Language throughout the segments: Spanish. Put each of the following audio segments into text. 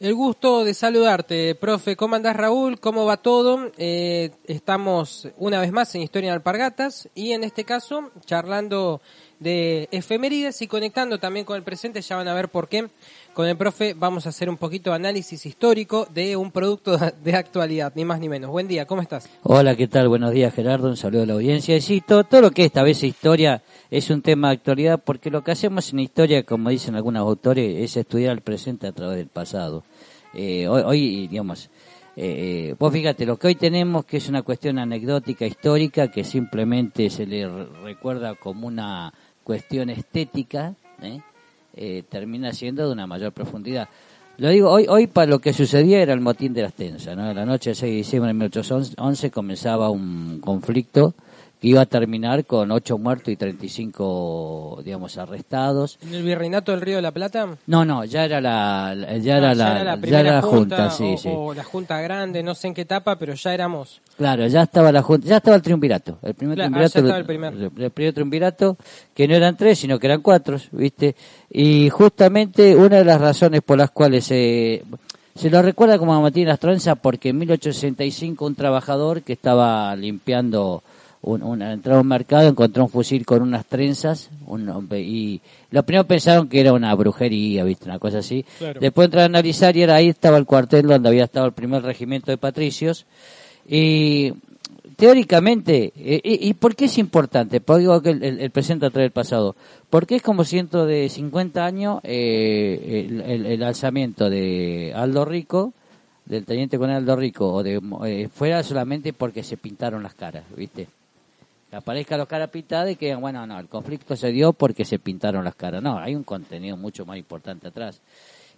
El gusto de saludarte, profe. ¿Cómo andás, Raúl? ¿Cómo va todo? Estamos una vez más en Historia en Alpargatas y en este caso charlando de efemérides y conectando también con el presente. Ya van a ver por qué. Con el profe vamos a hacer un poquito de análisis histórico de un producto de actualidad, ni más ni menos. Buen día, ¿cómo estás? Hola, ¿qué tal? Buenos días, Gerardo. Un saludo a la audiencia. Y sí, todo lo que esta vez es historia es un tema de actualidad porque lo que hacemos en historia, como dicen algunos autores, es estudiar el presente a través del pasado. Hoy digamos, vos fíjate, lo que hoy tenemos que es una cuestión anecdótica, histórica, que simplemente se le recuerda como una cuestión estética, termina siendo de una mayor profundidad. Lo digo, hoy para lo que sucedía era el motín de las Tensas, ¿no? La noche del 6 de diciembre de 1811 comenzaba un conflicto que iba a terminar con 8 muertos y 35, digamos, arrestados. ¿En el Virreinato del Río de la Plata? No, ya era la primera junta, sí. O la Junta Grande, no sé en qué etapa, pero ya éramos... Claro, ya estaba la junta, ya estaba el triunvirato. El primer triunvirato, ya estaba el primer triunvirato, que no eran 3, sino que eran 4, ¿viste? Y justamente una de las razones por las cuales se lo recuerda como a Motín de las Tensas, porque en 1865 un trabajador que estaba limpiando entró a un mercado, encontró un fusil con unas trenzas, y lo primero pensaron que era una brujería, ¿viste? Una cosa así. Claro. Después entraron a analizar y ahí estaba el cuartel donde había estado el primer regimiento de patricios. Y teóricamente, ¿y por qué es importante? Porque digo que el presente atrae el pasado. Porque es como 150 años el alzamiento de Aldo Rico, del teniente coronel Aldo Rico, o fuera solamente porque se pintaron las caras, ¿viste? Que aparezcan las caras pintadas y que digan, bueno, no, el conflicto se dio porque se pintaron las caras. No, hay un contenido mucho más importante atrás.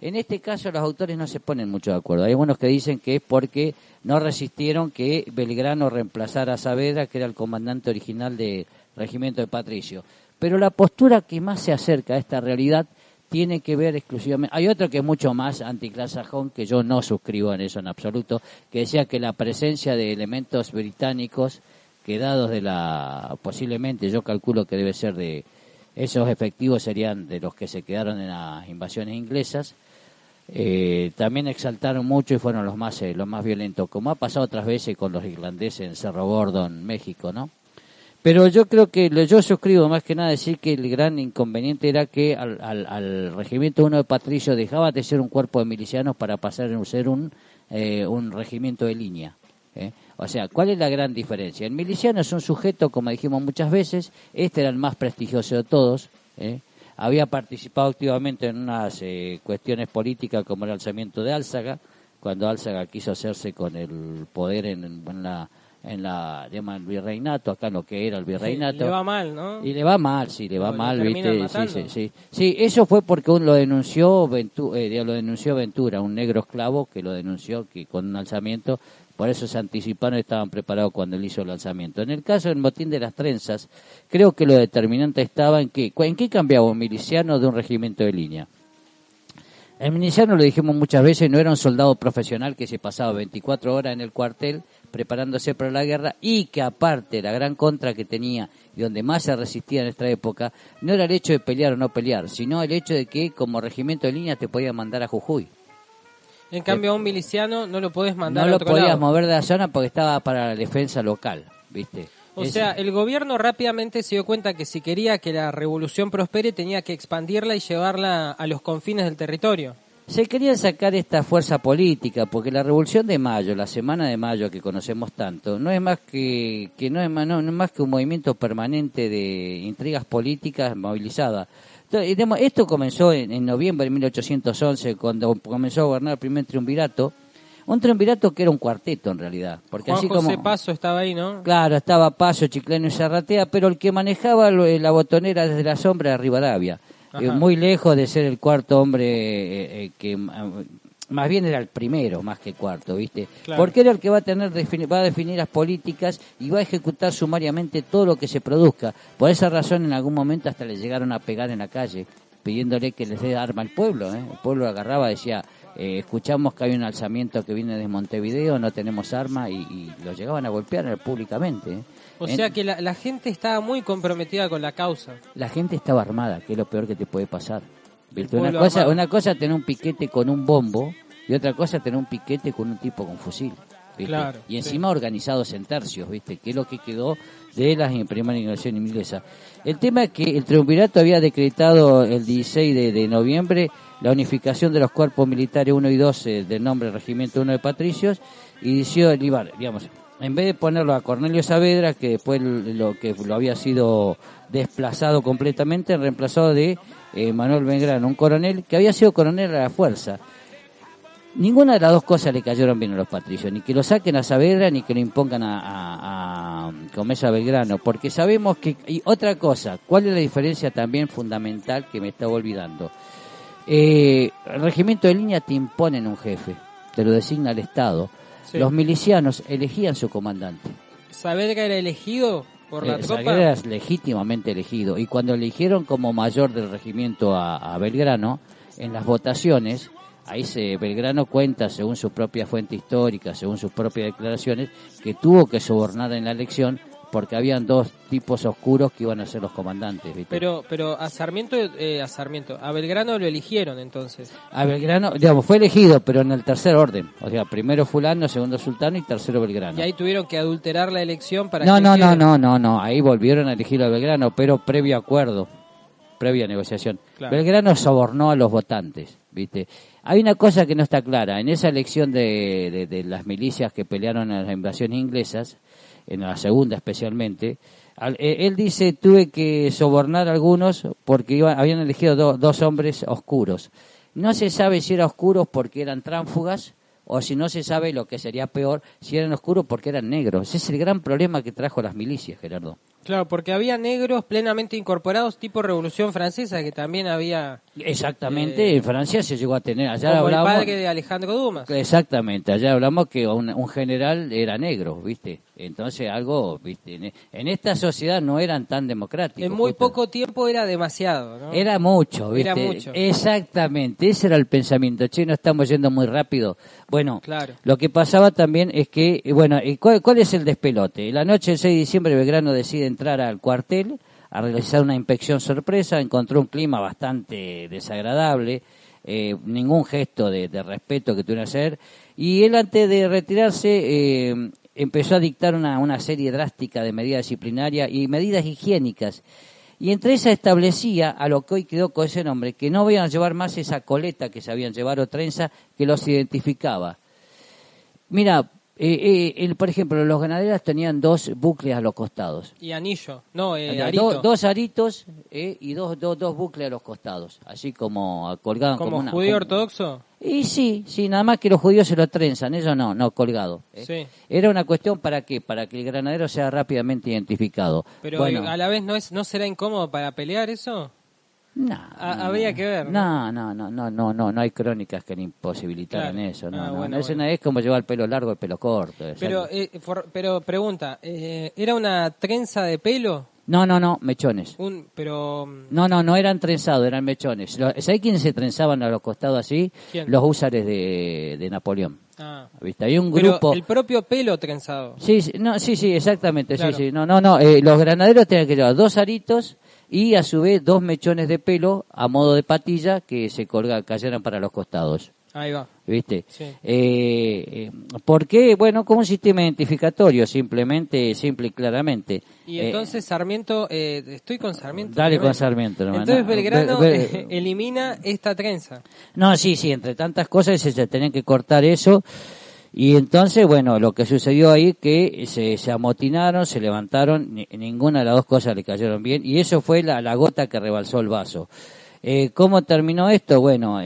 En este caso los autores no se ponen mucho de acuerdo. Hay algunos que dicen que es porque no resistieron que Belgrano reemplazara a Saavedra, que era el comandante original del regimiento de Patricio. Pero la postura que más se acerca a esta realidad tiene que ver exclusivamente... Hay otro que es mucho más anticlasajón, que yo no suscribo en eso en absoluto, que decía que la presencia de elementos británicos quedados posiblemente, yo calculo que debe ser de... Esos efectivos serían de los que se quedaron en las invasiones inglesas. También exaltaron mucho y fueron los más violentos, como ha pasado otras veces con los irlandeses en Cerro Gordo, en México, ¿no? Pero yo creo que yo suscribo más que nada decir que el gran inconveniente era que al regimiento 1 de Patricio dejaba de ser un cuerpo de milicianos para pasar a ser un regimiento de línea. O sea, ¿cuál es la gran diferencia? El miliciano es un sujeto, como dijimos muchas veces, este era el más prestigioso de todos, había participado activamente en unas cuestiones políticas como el alzamiento de Álzaga, cuando Álzaga quiso hacerse con el poder en el virreinato, acá lo que era el virreinato. Y le va mal, ¿no? Y le va mal, ¿viste? Sí, eso fue porque lo denunció Ventura, un negro esclavo que lo denunció que con un alzamiento. Por eso se anticiparon y estaban preparados cuando él hizo el lanzamiento. En el caso del motín de las Trenzas, creo que lo determinante estaba en qué cambiaba un miliciano de un regimiento de línea. El miliciano, lo dijimos muchas veces, no era un soldado profesional que se pasaba 24 horas en el cuartel preparándose para la guerra, y que aparte la gran contra que tenía y donde más se resistía en esta época no era el hecho de pelear o no pelear, sino el hecho de que como regimiento de línea te podían mandar a Jujuy. En cambio, a un miliciano no lo podés mandar a otro lado. No lo podías lado. mover de la zona porque estaba para la defensa local, ¿viste? O sea, el gobierno rápidamente se dio cuenta que si quería que la revolución prospere tenía que expandirla y llevarla a los confines del territorio. Se quería sacar esta fuerza política porque la Revolución de Mayo, la Semana de Mayo que conocemos tanto, no es más que un movimiento permanente de intrigas políticas movilizadas. Esto comenzó en noviembre de 1811, cuando comenzó a gobernar el primer triunvirato. Un triunvirato que era un cuarteto en realidad. Porque Juan así José como, Paso estaba ahí, ¿no? Claro, estaba Paso, Chiclano y Zarratea, pero el que manejaba la botonera desde la sombra de Rivadavia. Muy lejos de ser el cuarto hombre, que más bien era el primero, más que cuarto, ¿viste? Claro. Porque era el que va a definir las políticas y va a ejecutar sumariamente todo lo que se produzca. Por esa razón, en algún momento hasta le llegaron a pegar en la calle, pidiéndole que les dé arma al pueblo, El pueblo agarraba, decía, escuchamos que hay un alzamiento que viene de Montevideo, no tenemos arma, y lo llegaban a golpear públicamente, O sea que la gente estaba muy comprometida con la causa. La gente estaba armada, que es lo peor que te puede pasar. Una cosa tener un piquete con un bombo, y otra cosa tener un piquete con un tipo con fusil, ¿viste? Claro, Y encima organizados en tercios, ¿viste? Que es lo que quedó de las primeras invasiones inglesas. El tema es que el triunvirato había decretado el 16 de noviembre la unificación de los cuerpos militares 1 y 2 del nombre Regimiento 1 de Patricios, y decidió, digamos, en vez de ponerlo a Cornelio Saavedra, que después lo había sido desplazado completamente, reemplazado de Manuel Belgrano, un coronel que había sido coronel a la fuerza. Ninguna de las dos cosas le cayeron bien a los patricios, ni que lo saquen a Saavedra ni que lo impongan a Comesa Belgrano, porque sabemos que... Y otra cosa, ¿cuál es la diferencia también fundamental que me estaba olvidando? El regimiento de línea te imponen un jefe, te lo designa el Estado. Sí. Los milicianos elegían su comandante. ¿Saavedra era elegido por la tropa? Saavedra era legítimamente elegido, y cuando eligieron como mayor del regimiento a Belgrano, en las votaciones... Ahí Belgrano cuenta, según su propia fuente histórica, según sus propias declaraciones, que tuvo que sobornar en la elección porque habían dos tipos oscuros que iban a ser los comandantes, ¿viste? Pero a Sarmiento, a Belgrano lo eligieron entonces. A Belgrano, digamos, fue elegido, pero en el tercer orden. O sea, primero fulano, segundo sultano y tercero Belgrano. Y ahí tuvieron que adulterar la elección para No, ahí volvieron a elegir a Belgrano, pero previa negociación. Claro. Belgrano sobornó a los votantes, ¿viste? Hay una cosa que no está clara. En esa elección de las milicias que pelearon en las invasiones inglesas, en la segunda especialmente, él dice, tuve que sobornar a algunos porque habían elegido dos hombres oscuros. No se sabe si eran oscuros porque eran tránsfugas, o si no se sabe, lo que sería peor, si eran oscuros porque eran negros. Ese es el gran problema que trajo las milicias, Gerardo. Claro, porque había negros plenamente incorporados, tipo Revolución Francesa, que también había... Exactamente, en Francia se llegó a tener... Allá como hablamos, el padre de Alejandro Dumas. Exactamente, allá hablamos que un general era negro, ¿viste? Entonces algo, ¿viste? En esta sociedad no eran tan democráticos. En muy poco tiempo era demasiado, ¿no? Era mucho, ¿viste? Era mucho. Exactamente, ese era el pensamiento. Che, no estamos yendo muy rápido. Bueno, claro. Lo que pasaba también es que, bueno, ¿cuál es el despelote? La noche del 6 de diciembre Belgrano decide entrar al cuartel a realizar una inspección sorpresa, encontró un clima bastante desagradable, ningún gesto de respeto que tuviera que hacer, y él antes de retirarse empezó a dictar una serie drástica de medidas disciplinarias y medidas higiénicas, y entre esas establecía, a lo que hoy quedó con ese nombre, que no iban a llevar más esa coleta que sabían llevar o trenza que los identificaba. Mira, por ejemplo, los ganaderos tenían 2 bucles a los costados. Y anillo, no, arito. Dos aritos y dos bucles a los costados, así como colgados. ¿Como judío ortodoxo? Y sí, nada más que los judíos se lo trenzan, ellos no, colgado. Sí. Era una cuestión ¿para qué? Para que el granadero sea rápidamente identificado. Pero bueno, a la vez ¿no será incómodo para pelear eso? No, habría que ver. No hay crónicas que le imposibilitaran eso. Bueno. Es como llevar el pelo largo, el pelo corto. Pero pregunta, ¿era una trenza de pelo? No, mechones. No eran trenzados, eran mechones. ¿Sabés quiénes se trenzaban a los costados así? ¿Quién? Los húsares de Napoleón. Ah. ¿Viste? Había un grupo... Pero el propio pelo trenzado. Sí, exactamente. Claro. Sí. Los granaderos tenían que llevar 2 aritos y a su vez 2 mechones de pelo a modo de patilla que se cayeran para los costados. Ahí va. ¿Viste? Sí. ¿Por qué? Bueno, como un sistema identificatorio, simple y claramente. Y entonces Sarmiento, estoy con Sarmiento. Dale con Sarmiento. Entonces Belgrano elimina esta trenza. No, sí, entre tantas cosas se tenían que cortar eso. Y entonces, bueno, lo que sucedió ahí que se amotinaron, se levantaron, ninguna de las dos cosas le cayeron bien, y eso fue la gota que rebalsó el vaso. ¿Cómo terminó esto? Bueno,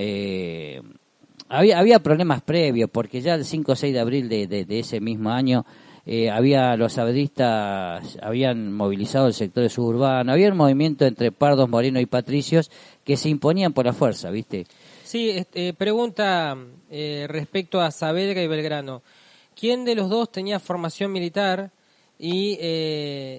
había problemas previos, porque ya el 5 o 6 de abril de ese mismo año los saavedristas habían movilizado el sector suburbano, había un movimiento entre pardos, morenos y patricios que se imponían por la fuerza, ¿viste? Sí, pregunta respecto a Saavedra y Belgrano. ¿Quién de los dos tenía formación militar y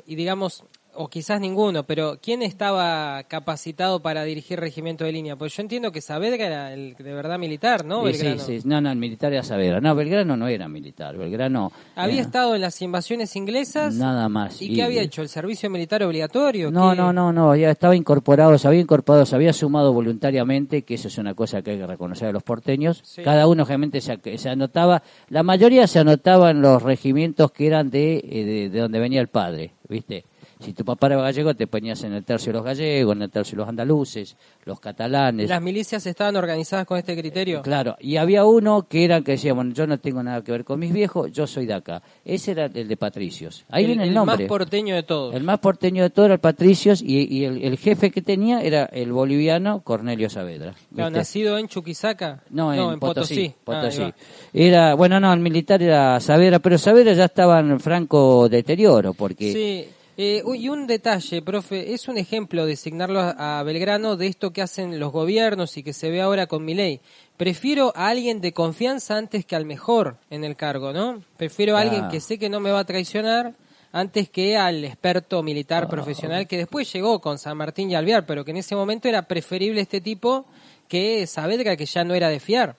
digamos, o quizás ninguno, pero ¿quién estaba capacitado para dirigir regimiento de línea? Pues yo entiendo que Saavedra era el de verdad militar, ¿no? Belgrano. Sí, no, el militar era Saavedra. No, Belgrano no era militar. Belgrano había estado en las invasiones inglesas. Nada más. ¿Y qué había hecho? ¿El servicio militar obligatorio? No, ya estaba incorporado, se había sumado voluntariamente, que eso es una cosa que hay que reconocer a los porteños. Sí. Cada uno realmente se anotaba, la mayoría se anotaba en los regimientos que eran de donde venía el padre, ¿viste? Si tu papá era gallego, te ponías en el tercio de los gallegos, en el tercio de los andaluces, los catalanes. ¿Las milicias estaban organizadas con este criterio? Claro, y había uno que decía, bueno, yo no tengo nada que ver con mis viejos, yo soy de acá. Ese era el de Patricios. Ahí viene el nombre. El más porteño de todos. El más porteño de todos era el Patricios, y el jefe que tenía era el boliviano Cornelio Saavedra. Claro, ¿nacido en Chuquisaca? No, en Potosí. Era, el militar era Saavedra, pero Saavedra ya estaba en franco deterioro, porque... Sí. Y un detalle, profe, es un ejemplo de asignarlo a Belgrano de esto que hacen los gobiernos y que se ve ahora con Milei. Prefiero a alguien de confianza antes que al mejor en el cargo, ¿no? Prefiero a alguien que sé que no me va a traicionar antes que al experto militar profesional que después llegó con San Martín y Alvear, pero que en ese momento era preferible este tipo que Saavedra, que ya no era de fiar.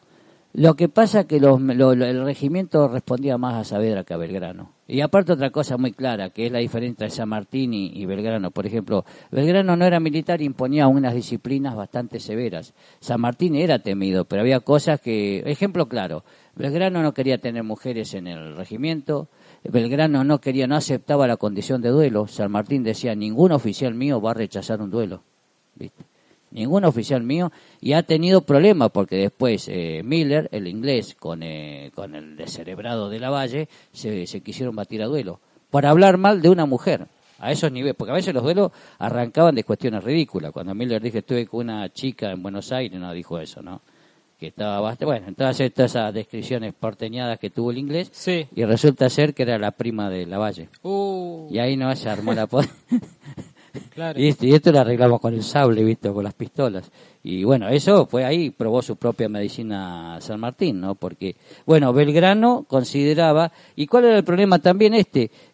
Lo que pasa es que el regimiento respondía más a Saavedra que a Belgrano. Y aparte otra cosa muy clara, que es la diferencia entre San Martín y Belgrano. Por ejemplo, Belgrano no era militar y imponía unas disciplinas bastante severas. San Martín era temido, pero había cosas que... Ejemplo claro, Belgrano no quería tener mujeres en el regimiento, Belgrano no aceptaba la condición de duelo. San Martín decía, ningún oficial mío va a rechazar un duelo, ¿viste? Ningún oficial mío, y ha tenido problemas porque después Miller, el inglés, con el descerebrado de Lavalle, se quisieron batir a duelo por hablar mal de una mujer a esos niveles, porque a veces los duelos arrancaban de cuestiones ridículas. Cuando Miller dijo estuve con una chica en Buenos Aires, no dijo eso, ¿no? Que estaba bastante, bueno, entonces todas esas descripciones porteñadas que tuvo el inglés, sí. Y resulta ser que era la prima de Lavalle. Y ahí no se armó la Claro. Y esto lo arreglamos con el sable, ¿viste? Con las pistolas. Y bueno, eso fue ahí, probó su propia medicina San Martín, ¿no? Porque, bueno, Belgrano consideraba, ¿y cuál era el problema también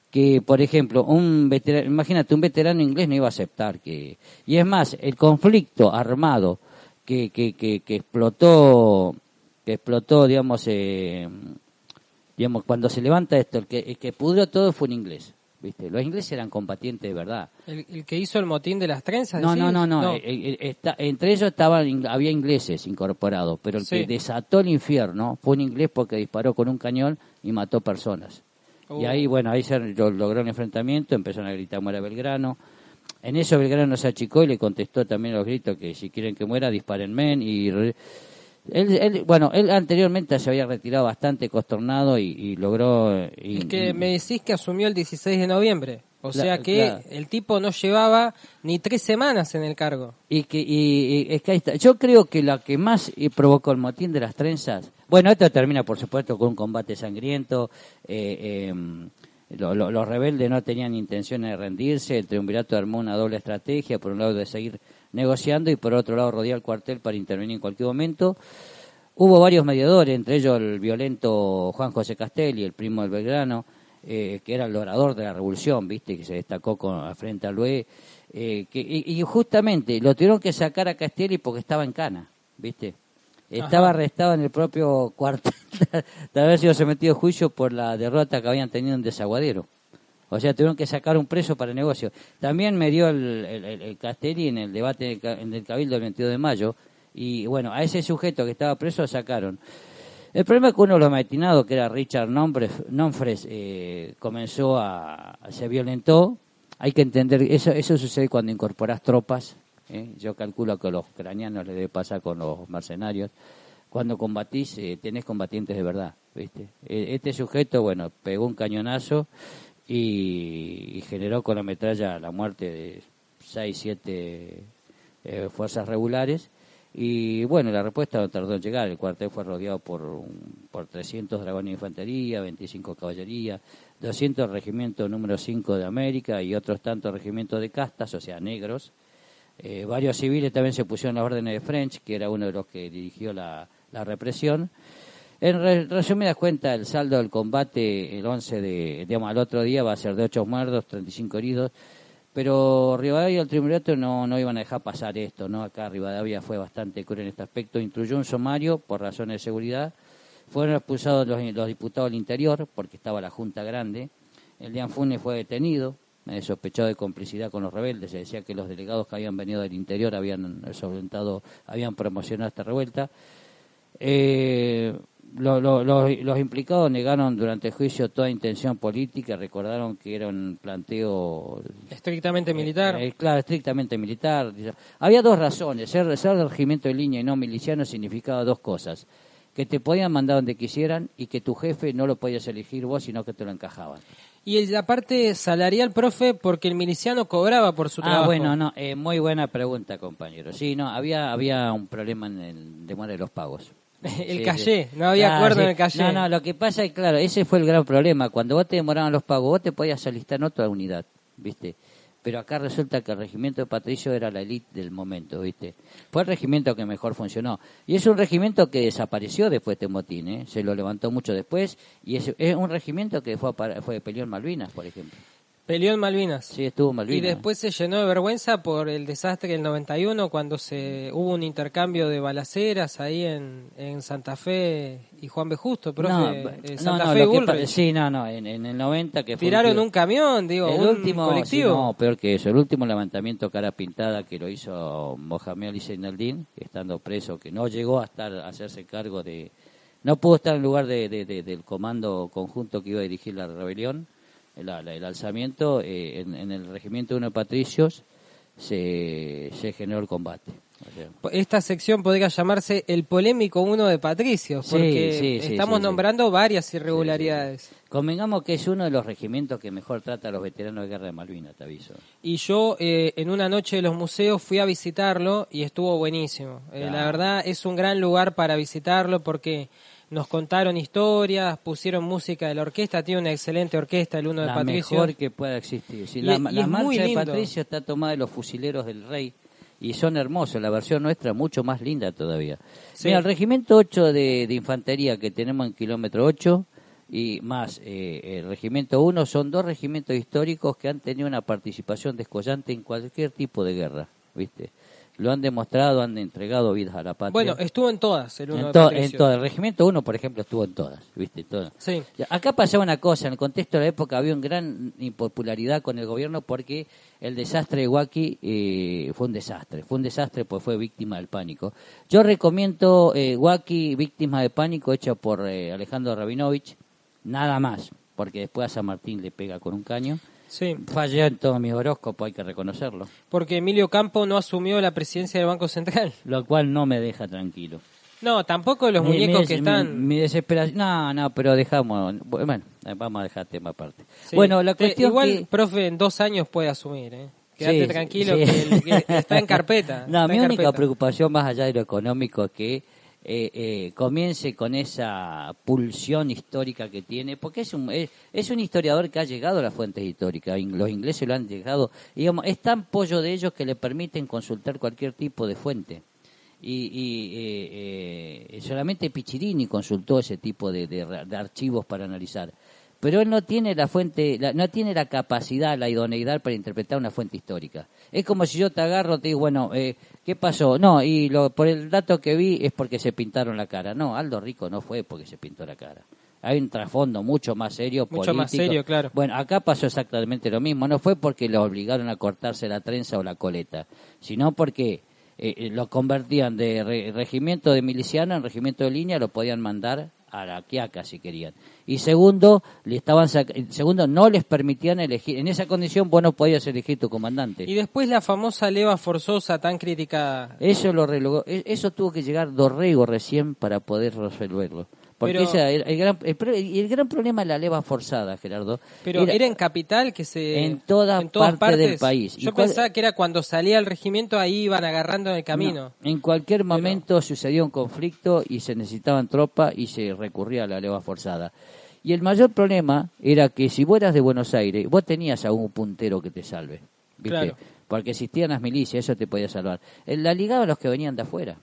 que, por ejemplo, imagínate, un veterano inglés no iba a aceptar que... Y es más, el conflicto armado que explotó, digamos, cuando se levanta esto, el que pudrió todo fue un inglés. ¿Viste? Los ingleses eran combatientes de verdad. ¿El que hizo el motín de las trenzas? No. Entre ellos había ingleses incorporados, pero el que desató el infierno fue un inglés porque disparó con un cañón y mató personas. Y ahí, ahí se logró el enfrentamiento, empezaron a gritar muera Belgrano. En eso Belgrano se achicó y le contestó también a los gritos que si quieren que muera, dispárenme. Y él anteriormente se había retirado bastante consternado y logró... Es que me decís que asumió el 16 de noviembre, o sea que el tipo no llevaba ni 3 semanas en el cargo. Y es que ahí está. Yo creo que la que más provocó el motín de las trenzas... Bueno, esto termina por supuesto con un combate sangriento, los rebeldes no tenían intenciones de rendirse, el triunvirato armó una doble estrategia, por un lado de seguir negociando y por otro lado rodear el cuartel para intervenir en cualquier momento. Hubo varios mediadores, entre ellos el violento Juan José Castelli, el primo del Belgrano, que era el orador de la revolución, viste, que se destacó frente al BOE, y justamente lo tuvieron que sacar a Castelli porque estaba en cana, viste. Estaba arrestado en el propio cuartel de haber sido sometido a juicio por la derrota que habían tenido en Desaguadero. O sea, tuvieron que sacar un preso para el negocio. También me dio el Castelli en el debate en el Cabildo del 22 de mayo. Y bueno, a ese sujeto que estaba preso lo sacaron. El problema es que uno de los matinados, que era Richard Nomfres, se violentó. Hay que entender, eso sucede cuando incorporás tropas. Yo calculo que a los ucranianos les debe pasar con los mercenarios. Cuando combatís, tenés combatientes de verdad, ¿viste? Este sujeto, pegó un cañonazo y generó con la metralla la muerte de 6, 7 fuerzas regulares. Y la respuesta no tardó en llegar. El cuartel fue rodeado por 300 dragones de infantería, 25 caballería, 200 regimientos número 5 de América y otros tantos regimientos de castas, o sea, negros. Varios civiles también se pusieron las órdenes de French, que era uno de los que dirigió la represión. En resumidas cuentas, el saldo del combate el 11 al otro día va a ser de 8 muertos, 35 heridos. Pero Rivadavia y el Triunvirato no iban a dejar pasar esto, ¿no? Acá Rivadavia fue bastante cruel en este aspecto, instruyó un sumario por razones de seguridad, fueron expulsados los diputados del interior porque estaba la Junta Grande, el Elian Funes fue detenido, sospechado de complicidad con los rebeldes, se decía que los delegados que habían venido del interior habían promocionado esta revuelta. Los implicados negaron durante el juicio toda intención política, recordaron que era un planteo estrictamente militar. Claro, estrictamente militar. Había dos razones. Ser del regimiento de línea y no miliciano significaba dos cosas: que te podían mandar donde quisieran y que tu jefe no lo podías elegir vos, sino que te lo encajaban. Y la parte salarial, profe, porque el miliciano cobraba por su trabajo. Bueno, no, muy buena pregunta, compañero. Sí, no, había un problema en el demora de los pagos. El cayé, no había acuerdo en el cayé. No, lo que pasa es, claro, ese fue el gran problema. Cuando vos te demoraban los pagos, vos te podías alistar en otra unidad, ¿viste? Pero acá resulta que el regimiento de Patricio era la élite del momento, ¿viste? Fue el regimiento que mejor funcionó. Y es un regimiento que desapareció después de Motín, ¿eh? Se lo levantó mucho después. Y es un regimiento que peleó en Malvinas, por ejemplo. Peleó en Malvinas. Sí, estuvo en Malvinas. Y después se llenó de vergüenza por el desastre del 91, cuando hubo un intercambio de balaceras ahí en Santa Fe y Juan B. Justo, profe. Santa Fe y Bullrich. Sí, en el 90 que fue tiraron un camión, digo, el un último, colectivo. Sí, no, peor que eso. El último levantamiento cara pintada que lo hizo Mohamed Ali Zeinaldin, estando preso, que no llegó a hacerse cargo de... No pudo estar en lugar del comando conjunto que iba a dirigir la rebelión. El alzamiento, en el regimiento 1 de Patricios se generó el combate. O sea, esta sección podría llamarse el polémico 1 de Patricios, porque estamos nombrando varias irregularidades. Convengamos que es uno de los regimientos que mejor trata a los veteranos de guerra de Malvinas, te aviso. Y yo en una noche de los museos fui a visitarlo y estuvo buenísimo. La verdad es un gran lugar para visitarlo porque... Nos contaron historias, pusieron música de la orquesta, tiene una excelente orquesta, el 1 de Patricio. La mejor que pueda existir. Sí, la marcha de Patricio está tomada de los fusileros del Rey y son hermosos. La versión nuestra es mucho más linda todavía. Sí. Mira, el regimiento 8 de infantería que tenemos en kilómetro 8 y más el regimiento 1 son dos regimientos históricos que han tenido una participación descollante en cualquier tipo de guerra, ¿viste? Lo han demostrado, han entregado vidas a la patria. Bueno, estuvo en todas el 1 de Patricio. En todas. El regimiento 1, por ejemplo, estuvo en todas, ¿viste? Todas. Sí. Acá pasaba una cosa, en el contexto de la época había una gran impopularidad con el gobierno porque el desastre de Huaki fue un desastre pues fue víctima del pánico. Yo recomiendo Huaki, Víctima de Pánico, hecha por Alejandro Rabinovich, nada más, porque después a San Martín le pega con un caño. Sí. Falló en todo mi horóscopo, hay que reconocerlo. Porque Emilio Campo no asumió la presidencia del Banco Central. Lo cual no me deja tranquilo. No, tampoco los muñecos que están... Mi desesperación... No, pero dejamos... Bueno, vamos a dejar tema aparte. Sí. Bueno, la cuestión igual, profe, en 2 años puede asumir, ¿eh? Quédate tranquilo, que está en carpeta. No, mi única preocupación, más allá de lo económico, es que comience con esa pulsión histórica que tiene, porque es un historiador que ha llegado a las fuentes históricas, los ingleses lo han llegado, digamos, es tan pollo de ellos que le permiten consultar cualquier tipo de fuente. Y solamente Piccirini consultó ese tipo de archivos para analizar. Pero él no tiene la fuente, no tiene la capacidad, la idoneidad para interpretar una fuente histórica. Es como si yo te agarro y te digo, bueno, ¿qué pasó? No, por el dato que vi es porque se pintaron la cara. No, Aldo Rico no fue porque se pintó la cara. Hay un trasfondo mucho más serio, político. Mucho más serio, claro. Bueno, acá pasó exactamente lo mismo. No fue porque lo obligaron a cortarse la trenza o la coleta, sino porque lo convertían de regimiento de miliciano en regimiento de línea, lo podían mandar a la Quiaca si querían. Y segundo, no les permitían elegir. En esa condición vos no podías elegir tu comandante. Y después la famosa leva forzosa tan criticada. Eso tuvo que llegar Dorrego recién para poder resolverlo. Porque el gran problema es la leva forzada, Gerardo. Pero era en Capital que en todas partes del país. Yo pensaba que era cuando salía el regimiento, ahí iban agarrando en el camino. No, en cualquier momento sucedía un conflicto y se necesitaban tropas y se recurría a la leva forzada. Y el mayor problema era que si vos eras de Buenos Aires, vos tenías a un puntero que te salve, ¿viste? Claro. Porque existían las milicias, eso te podía salvar. La ligaba a los que venían de afuera.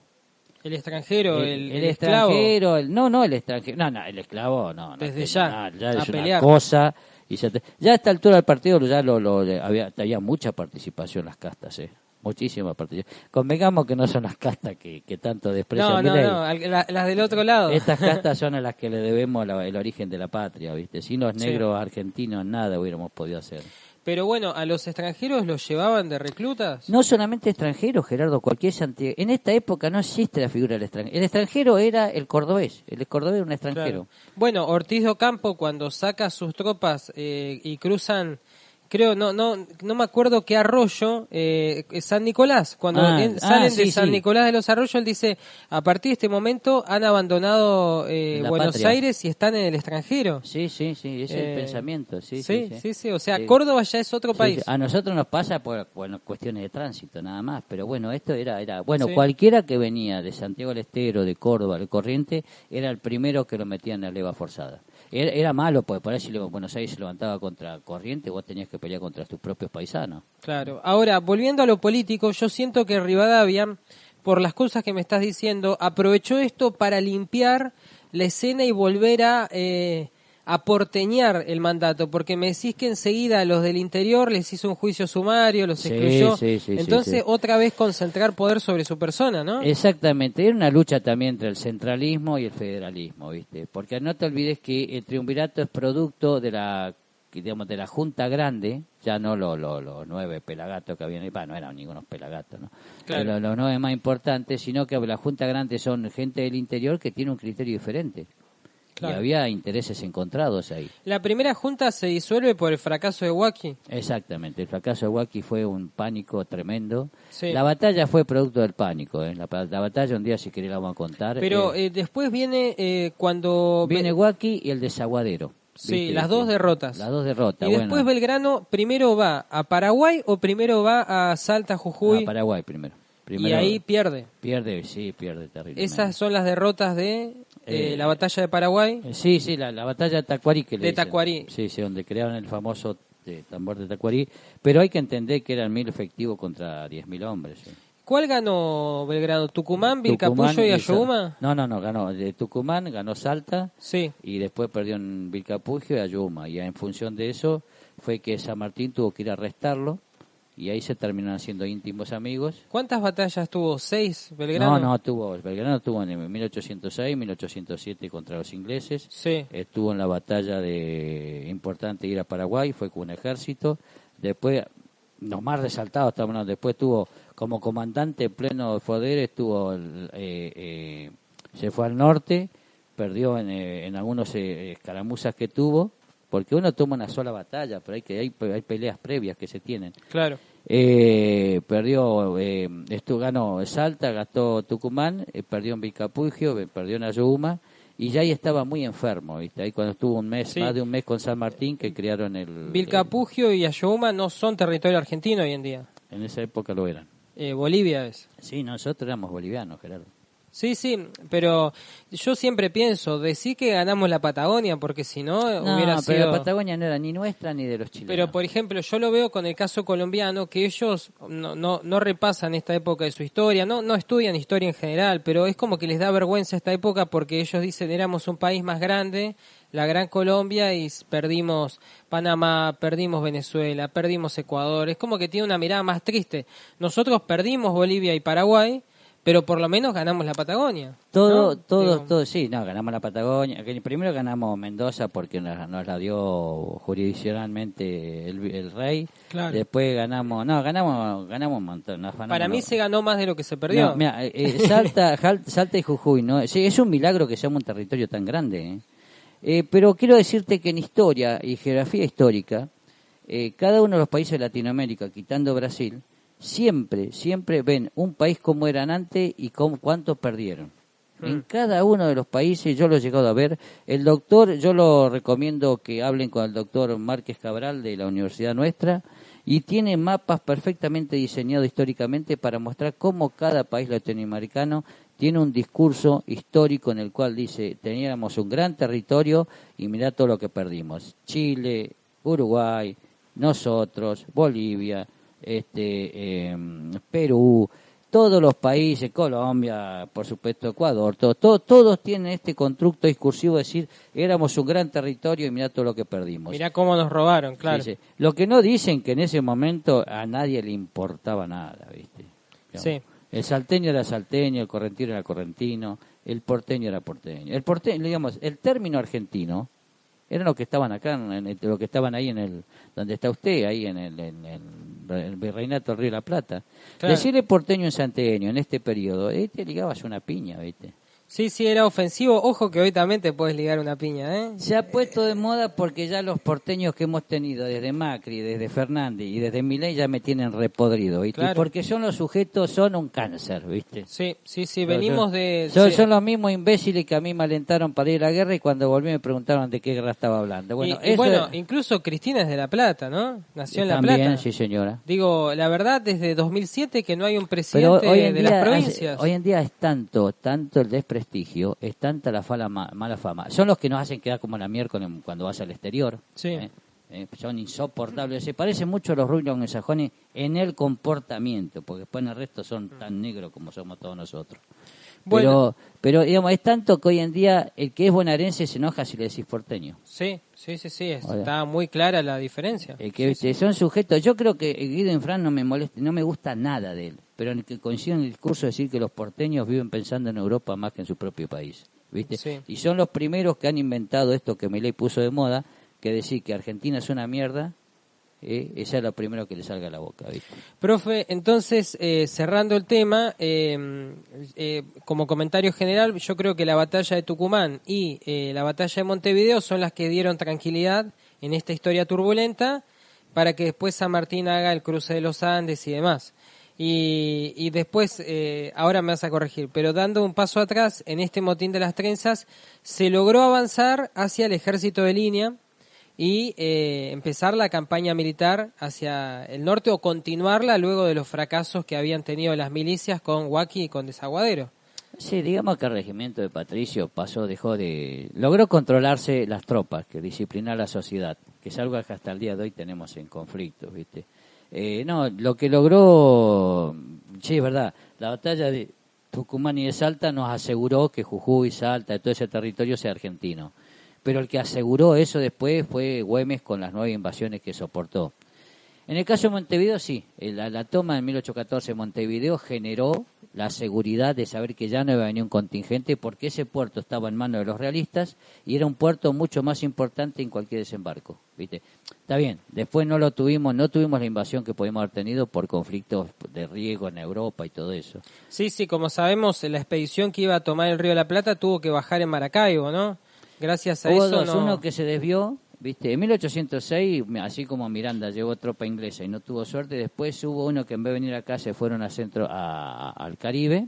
El extranjero, el extranjero, el esclavo, no, el esclavo, no. Desde ya es una cosa Y ya a esta altura del partido ya había mucha participación en las castas, muchísima participación. Convengamos que no son las castas que tanto desprecian. Las del otro lado. Estas castas son a las que le debemos el origen de la patria, ¿viste? Sin los negros argentinos nada hubiéramos podido hacer. Pero bueno, ¿a los extranjeros los llevaban de reclutas? No solamente extranjeros, Gerardo, cualquier Santiago. En esta época no existe la figura del extranjero. El extranjero era el cordobés. El cordobés era un extranjero. Claro. Bueno, Ortiz de Ocampo, cuando saca sus tropas y cruzan, creo, no me acuerdo qué arroyo, San Nicolás. Cuando salen de San Nicolás de los Arroyos, él dice, a partir de este momento han abandonado Buenos patria. Aires y están en el extranjero. Sí, ese es el pensamiento. Sí, o sea, Córdoba ya es otro país. A nosotros nos pasa por cuestiones de tránsito nada más, pero bueno, esto era cualquiera que venía de Santiago del Estero, de Córdoba, de Corrientes, era el primero que lo metían en la leva forzada. Era malo, porque por ahí si Buenos Aires se levantaba contra Corrientes, vos tenías que pelear contra tus propios paisanos. Claro. Ahora, volviendo a lo político, yo siento que Rivadavia, por las cosas que me estás diciendo, aprovechó esto para limpiar la escena y volver a porteñar el mandato, porque me decís que enseguida a los del interior les hizo un juicio sumario, los excluyó. Entonces, otra vez concentrar poder sobre su persona, ¿no? Exactamente. Era una lucha también entre el centralismo y el federalismo, ¿viste? Porque no te olvides que el triunvirato es producto de la Junta Grande, ya no los 9 pelagatos que habían, no eran ningunos pelagatos, ¿no? Claro. Los 9 más importantes, sino que la Junta Grande son gente del interior que tiene un criterio diferente. Claro. Y había intereses encontrados ahí. La primera junta se disuelve por el fracaso de Huaki. Exactamente, el fracaso de Huaki fue un pánico tremendo. Sí. La batalla fue producto del pánico, La batalla un día si querés la vamos a contar. Pero después viene cuando... Viene Huaki y el desaguadero. Sí, ¿viste? las dos derrotas. Las dos derrotas, y después Belgrano primero va a Paraguay o primero va a Salta, Jujuy. A Paraguay primero. Y ahí pierde. Pierde terriblemente. Esas son las derrotas de la batalla de Paraguay. Sí, la batalla de Tacuarí. Tacuarí. Sí, donde crearon el famoso tambor de Tacuarí. Pero hay que entender que eran 1.000 efectivos contra 10.000 hombres. ¿Sí? ¿Cuál ganó Belgrano? ¿Tucumán, Vilcapugio y Ayohuma? No, ganó de Tucumán, ganó Salta. Sí. Y después perdió en Vilcapugio y Ayohuma. Y en función de eso fue que San Martín tuvo que ir a arrestarlo. Y ahí se terminaron siendo íntimos amigos. ¿Cuántas batallas tuvo? ¿6 Belgrano? Belgrano tuvo en 1806, 1807 contra los ingleses. Sí. Estuvo en la batalla importante ir a Paraguay, fue con un ejército. Después, los más resaltados, después tuvo como comandante en pleno poder, se fue al norte, perdió en algunos escaramuzas que tuvo. Porque uno toma una sola batalla, pero hay peleas previas que se tienen. Claro. Perdió, ganó Salta, gastó Tucumán, perdió en Vilcapugio, perdió en Ayohuma, y ya ahí estaba muy enfermo, ¿viste? Ahí cuando estuvo más de un mes con San Martín, que crearon Vilcapugio y Ayohuma no son territorio argentino hoy en día. En esa época lo eran. Bolivia es. Sí, nosotros éramos bolivianos, Gerardo. Sí, pero yo siempre pienso, decir que ganamos la Patagonia, porque si no hubiera sido... pero la Patagonia no era ni nuestra ni de los chilenos. Pero, por ejemplo, yo lo veo con el caso colombiano, que ellos no repasan esta época de su historia, no estudian historia en general, pero es como que les da vergüenza esta época porque ellos dicen, éramos un país más grande, la Gran Colombia, y perdimos Panamá, perdimos Venezuela, perdimos Ecuador. Es como que tiene una mirada más triste. Nosotros perdimos Bolivia y Paraguay, pero por lo menos ganamos la Patagonia. Todo, sí, ganamos la Patagonia. Primero ganamos Mendoza porque nos la dio jurisdiccionalmente el rey. Claro. Después ganamos un montón. Para mí se ganó más de lo que se perdió. No, mira, Salta y Jujuy, ¿no? Sí, es un milagro que seamos un territorio tan grande. Pero quiero decirte que en historia y geografía histórica, cada uno de los países de Latinoamérica, quitando Brasil, siempre ven un país como eran antes y cuánto perdieron. En cada uno de los países, yo lo he llegado a ver. El doctor, yo lo recomiendo que hablen con el doctor Márquez Cabral de la universidad nuestra, y tiene mapas perfectamente diseñados históricamente para mostrar cómo cada país latinoamericano tiene un discurso histórico en el cual dice, teníamos un gran territorio y mirá todo lo que perdimos. Chile, Uruguay, nosotros, Bolivia, Perú, todos los países, Colombia, por supuesto Ecuador, todos tienen este constructo discursivo de decir, éramos un gran territorio y mirá todo lo que perdimos. Mirá cómo nos robaron, claro. Sí. Lo que no dicen que en ese momento a nadie le importaba nada, ¿viste? Digamos, Sí. el salteño era salteño, el correntino era correntino, el porteño era porteño. El porteño, digamos, el término argentino eran los que estaban acá, los que estaban ahí en el, donde está usted, ahí en el Virreinato del Río de la Plata. Claro. Decirle porteño en santeño en este periodo, te ligabas una piña, ¿viste? Sí, era ofensivo. Ojo que hoy también te puedes ligar una piña, ¿eh? Se ha puesto de moda porque ya los porteños que hemos tenido desde Macri, desde Fernández y desde Milei ya me tienen repodrido, ¿viste? Claro. Porque son los sujetos, son un cáncer, ¿viste? Sí, venimos de... Son los mismos imbéciles que a mí me alentaron para ir a la guerra y cuando volví me preguntaron de qué guerra estaba hablando. Bueno, incluso Cristina es de La Plata, ¿no? Nació en La también, Plata. sí, señora. Digo, la verdad, desde 2007 que no hay un presidente de las provincias. Hoy en día es tanto el desprestigio, es tanta la mala fama. Son los que nos hacen quedar como la miércoles cuando vas al exterior. Sí. Son insoportables. Se parecen mucho a los ruinos anglosajones en el comportamiento, porque después en el resto son tan negros como somos todos nosotros. Bueno. Pero digamos, es tanto que hoy en día el que es bonaerense se enoja si le decís porteño. Sí, está muy clara la diferencia. Son sujetos. Yo creo que Guido Infran no me molesta, no me gusta nada de él, pero en el que coincido en el discurso de decir que los porteños viven pensando en Europa más que en su propio país, ¿viste? Sí. Y son los primeros que han inventado esto que Milei puso de moda, que decir que Argentina es una mierda. Esa es lo primero que le salga a la boca, ¿viste? Profe, entonces, cerrando el tema, como comentario general, yo creo que la batalla de Tucumán y la batalla de Montevideo son las que dieron tranquilidad en esta historia turbulenta para que después San Martín haga el cruce de los Andes y demás. Y después, ahora me vas a corregir, pero dando un paso atrás, en este motín de las trenzas, se logró avanzar hacia el ejército de línea y empezar la campaña militar hacia el norte o continuarla luego de los fracasos que habían tenido las milicias con Huaki y con Desaguadero. Sí, digamos que el regimiento de Patricio logró controlarse las tropas, que disciplinar la sociedad, que es algo que hasta el día de hoy tenemos en conflicto, ¿viste? Lo que logró, sí, es verdad, la batalla de Tucumán y de Salta nos aseguró que Jujuy, Salta, todo ese territorio sea argentino. Pero el que aseguró eso después fue Güemes con las 9 invasiones que soportó. En el caso de Montevideo, sí, la toma en 1814 de Montevideo generó la seguridad de saber que ya no iba a venir un contingente porque ese puerto estaba en manos de los realistas y era un puerto mucho más importante en cualquier desembarco, ¿viste? Está bien, después no tuvimos la invasión que podíamos haber tenido por conflictos de riego en Europa y todo eso. Sí, como sabemos, la expedición que iba a tomar el Río de la Plata tuvo que bajar en Maracaibo, ¿no? Gracias a Hubo eso dos, uno que se desvió, ¿viste? En 1806, así como Miranda llevó tropa inglesa y no tuvo suerte, después hubo uno que en vez de venir acá se fueron al Caribe,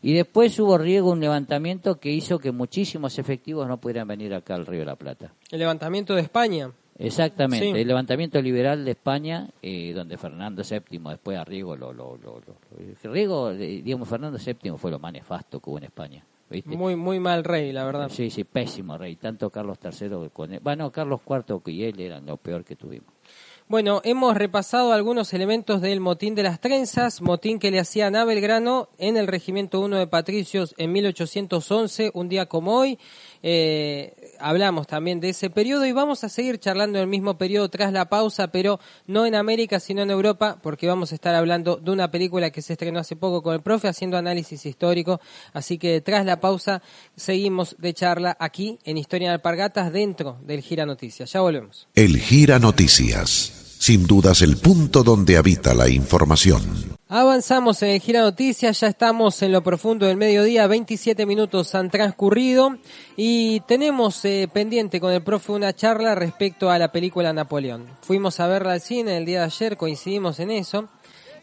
y después hubo un levantamiento que hizo que muchísimos efectivos no pudieran venir acá al Río de la Plata. El levantamiento de España. Exactamente, Sí. El levantamiento liberal de España, donde Fernando VII después a Riego digamos, Fernando VII fue lo más nefasto que hubo en España. ¿Viste? Muy mal rey, la verdad. Sí, pésimo rey. Tanto Carlos III Carlos IV y él eran lo peor que tuvimos. Bueno, hemos repasado algunos elementos del motín de las trenzas, motín que le hacían a Belgrano en el Regimiento 1 de Patricios en 1811, un día como hoy. Hablamos también de ese periodo y vamos a seguir charlando del mismo periodo tras la pausa, pero no en América, sino en Europa, porque vamos a estar hablando de una película que se estrenó hace poco con el profe, haciendo análisis histórico. Así que tras la pausa seguimos de charla aquí en Historia de Alpargatas dentro del Gira Noticias. Ya volvemos. El Gira Noticias. Sin dudas el punto donde habita la información. Avanzamos en el Gira Noticias, ya estamos en lo profundo del mediodía, 27 minutos han transcurrido y tenemos pendiente con el profe una charla respecto a la película Napoleón. Fuimos a verla al cine el día de ayer, coincidimos en eso.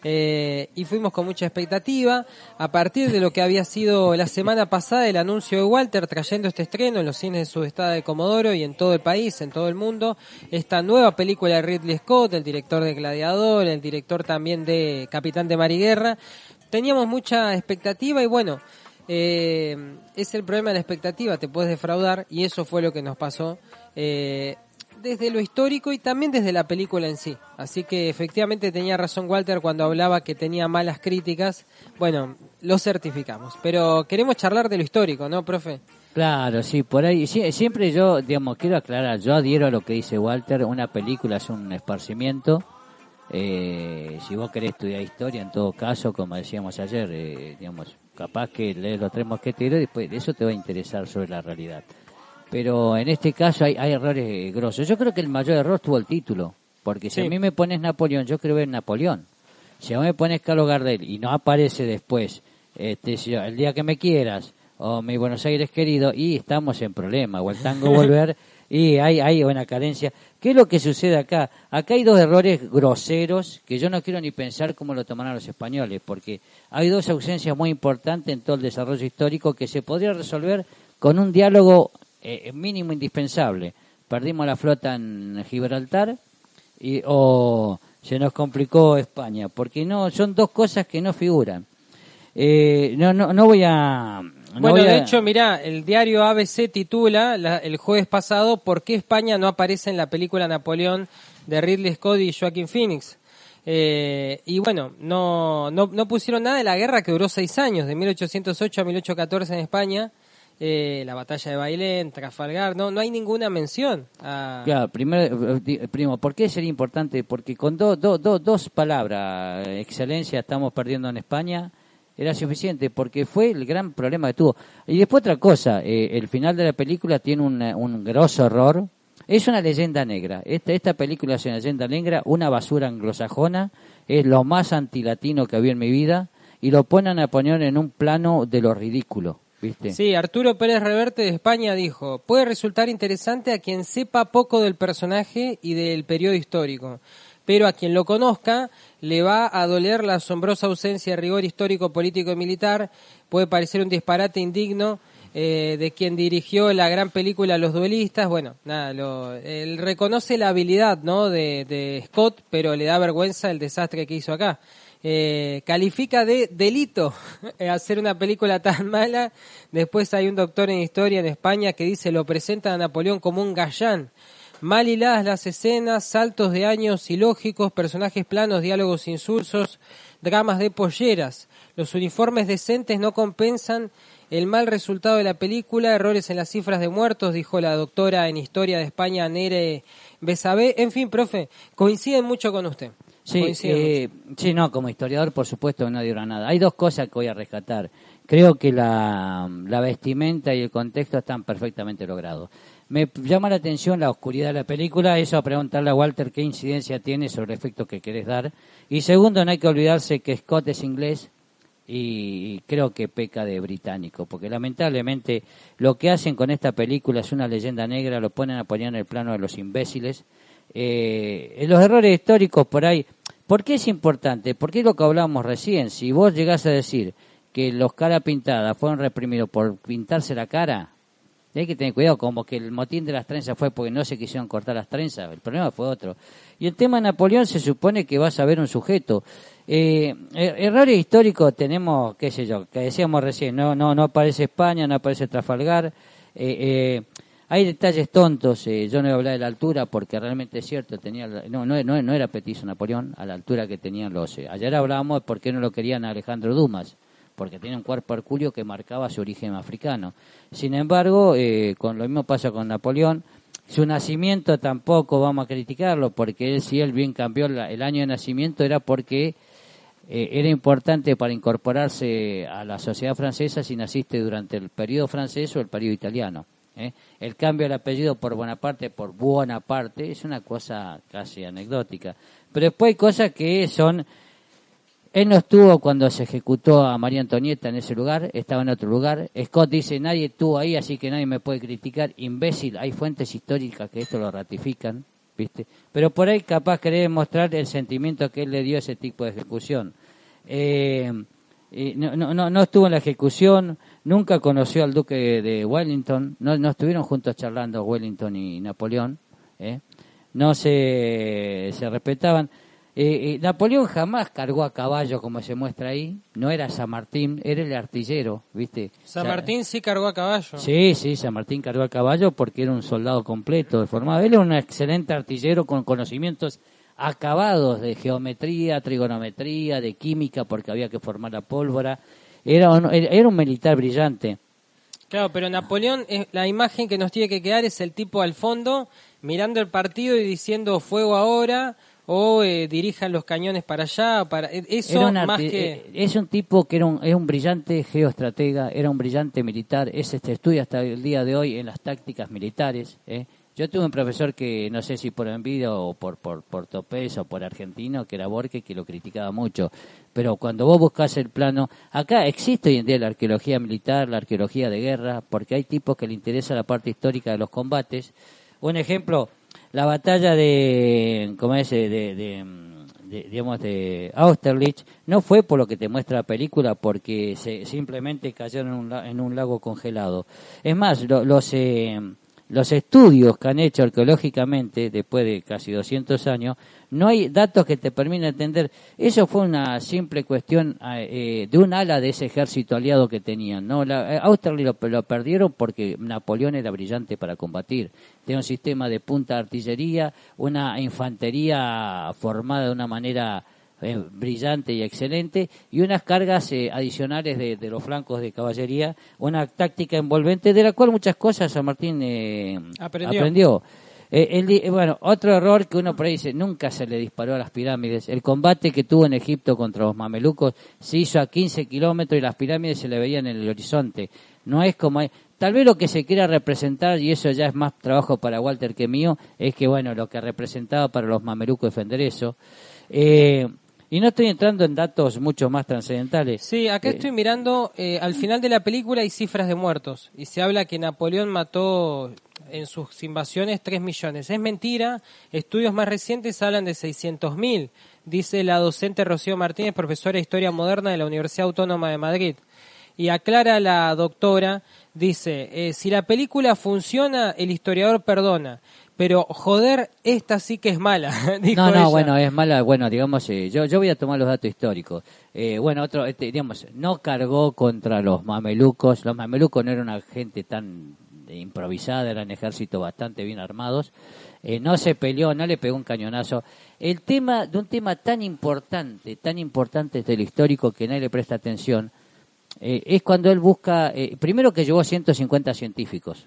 Y fuimos con mucha expectativa a partir de lo que había sido la semana pasada el anuncio de Walter trayendo este estreno en los cines de Subestada de Comodoro y en todo el país, en todo el mundo, esta nueva película de Ridley Scott, el director de Gladiador, el director también de Capitán de Mar y Guerra. Teníamos mucha expectativa y bueno, es el problema de la expectativa, te puedes defraudar y eso fue lo que nos pasó. desde lo histórico y también desde la película en sí. Así que efectivamente tenía razón Walter cuando hablaba que tenía malas críticas. Bueno, lo certificamos. Pero queremos charlar de lo histórico, ¿no, profe? Claro, sí, por ahí. Siempre yo, digamos, quiero aclarar, yo adhiero a lo que dice Walter, una película es un esparcimiento. Si vos querés estudiar historia, en todo caso, como decíamos ayer, digamos, capaz que lees Los Tres Mosqueteros y después de eso te va a interesar sobre la realidad. Pero en este caso hay errores grosos. Yo creo que el mayor error tuvo el título, porque si a mí me pones Napoleón, yo quiero ver Napoleón. Si a mí me pones Carlos Gardel y no aparece después, el día que me quieras, o mi Buenos Aires querido, y estamos en problema, o el tango volver, y hay una carencia. ¿Qué es lo que sucede acá? Acá hay dos errores groseros que yo no quiero ni pensar cómo lo tomarán los españoles, porque hay dos ausencias muy importantes en todo el desarrollo histórico que se podría resolver con un diálogo mínimo indispensable. Perdimos la flota en Gibraltar o se nos complicó España, porque no son dos cosas que no figuran. No voy a... de hecho, mirá, el diario ABC titula el jueves pasado ¿por qué España no aparece en la película Napoleón de Ridley Scott y Joaquin Phoenix? Y bueno, no pusieron nada de la guerra que duró 6 años, de 1808 a 1814 en España. La batalla de Bailén, Trafalgar, no hay ninguna mención. Claro, primo, ¿por qué sería importante? Porque con dos palabras, excelencia, estamos perdiendo en España, era suficiente, porque fue el gran problema que tuvo. Y después otra cosa, el final de la película tiene un grosso error. Es una leyenda negra. Esta película es una leyenda negra, una basura anglosajona, es lo más antilatino que había en mi vida, y lo ponen a poner en un plano de lo ridículo. ¿Viste? Sí, Arturo Pérez Reverte de España dijo, puede resultar interesante a quien sepa poco del personaje y del periodo histórico, pero a quien lo conozca le va a doler la asombrosa ausencia de rigor histórico, político y militar. Puede parecer un disparate indigno de quien dirigió la gran película Los Duelistas. Bueno, nada, él reconoce la habilidad, ¿no?, de Scott, pero le da vergüenza el desastre que hizo acá. Califica de delito hacer una película tan mala. Después hay un doctor en historia en España que dice lo presenta a Napoleón como un gallán. Mal hiladas las escenas, saltos de años ilógicos, personajes planos, diálogos insulsos, dramas de polleras. Los uniformes decentes no compensan el mal resultado de la película, errores en las cifras de muertos, dijo la doctora en historia de España, Nere Besabé. En fin, profe, coinciden mucho con usted. Sí, como historiador, por supuesto, no digo nada. Hay dos cosas que voy a rescatar. Creo que la vestimenta y el contexto están perfectamente logrados. Me llama la atención la oscuridad de la película, eso a preguntarle a Walter qué incidencia tiene sobre el efecto que querés dar. Y segundo, no hay que olvidarse que Scott es inglés y creo que peca de británico, porque lamentablemente lo que hacen con esta película es una leyenda negra, lo ponen a poner en el plano de los imbéciles. Los errores históricos por ahí, ¿por qué es importante? Porque es lo que hablábamos recién. Si vos llegás a decir que los cara pintadas fueron reprimidos por pintarse la cara, hay que tener cuidado, como que el motín de las trenzas fue porque no se quisieron cortar las trenzas, el problema fue otro. Y el tema de Napoleón se supone que vas a ver un sujeto. Errores históricos tenemos, qué sé yo, que decíamos recién, no aparece España, no aparece Trafalgar, hay detalles tontos. Yo no voy a hablar de la altura porque realmente es cierto, no era petizo Napoleón a la altura que tenían los... ayer hablábamos de por qué no lo querían a Alejandro Dumas, porque tiene un cuerpo hercúleo que marcaba su origen africano. Sin embargo, con lo mismo pasa con Napoleón. Su nacimiento tampoco vamos a criticarlo, porque él bien cambió el año de nacimiento, era porque era importante para incorporarse a la sociedad francesa si naciste durante el periodo francés o el periodo italiano. El cambio del apellido por Bonaparte es una cosa casi anecdótica. Pero después hay cosas que son... Él no estuvo cuando se ejecutó a María Antonieta en ese lugar, estaba en otro lugar. Scott dice, nadie estuvo ahí, así que nadie me puede criticar. Imbécil, hay fuentes históricas que esto lo ratifican, ¿viste? Pero por ahí capaz querer mostrar el sentimiento que él le dio a ese tipo de ejecución. No estuvo en la ejecución, nunca conoció al duque de Wellington, no estuvieron juntos charlando Wellington y Napoleón, no se respetaban. Napoleón jamás cargó a caballo como se muestra ahí, no era San Martín, era el artillero, ¿viste? San Martín sí cargó a caballo. Sí, San Martín cargó a caballo porque era un soldado completo, formado. Él era un excelente artillero con conocimientos acabados de geometría, trigonometría, de química, porque había que formar la pólvora. Era un militar brillante. Claro, pero Napoleón, la imagen que nos tiene que quedar es el tipo al fondo, mirando el partido y diciendo fuego ahora, o dirijan los cañones para allá, eso más que... Es un tipo que es un brillante geoestratega, era un brillante militar, estudia hasta el día de hoy en las tácticas militares. Yo tuve un profesor que, no sé si por envidia o por topez o por argentino, que era Borges, que lo criticaba mucho. Pero cuando vos buscás el plano, acá existe hoy en día la arqueología militar, la arqueología de guerra, porque hay tipos que le interesa la parte histórica de los combates. Un ejemplo, la batalla de Austerlitz no fue por lo que te muestra la película, porque simplemente cayeron en un lago congelado. Es más, los estudios que han hecho arqueológicamente, después de casi 200 años, no hay datos que te permitan entender. Eso fue una simple cuestión de un ala de ese ejército aliado que tenían, ¿no? Austerlitz lo perdieron porque Napoleón era brillante para combatir. Tenía un sistema de punta de artillería, una infantería formada de una manera brillante y excelente, y unas cargas adicionales de los flancos de caballería, una táctica envolvente de la cual muchas cosas San Martín aprendió. Bueno, otro error que uno por ahí dice, nunca se le disparó a las pirámides. El combate que tuvo en Egipto contra los mamelucos se hizo a 15 kilómetros y las pirámides se le veían en el horizonte. No es como... Tal vez lo que se quiera representar, y eso ya es más trabajo para Walter que mío, es que, bueno, lo que representaba para los mamelucos defender eso. Y no estoy entrando en datos mucho más trascendentales. Sí, acá estoy mirando, al final de la película hay cifras de muertos, y se habla que Napoleón mató en sus invasiones 3 millones. Es mentira, estudios más recientes hablan de 600.000, dice la docente Rocío Martínez, profesora de Historia Moderna de la Universidad Autónoma de Madrid. Y aclara la doctora, dice, si la película funciona, el historiador perdona. Pero, joder, esta sí que es mala, dijo ella. Bueno, es mala, bueno, digamos, yo voy a tomar los datos históricos. Digamos, no cargó contra los mamelucos no era una gente tan improvisada, eran ejércitos bastante bien armados. No se peleó, no le pegó un cañonazo. Un tema tan importante desde el histórico que nadie le presta atención, es cuando él busca, primero que llevó 150 científicos,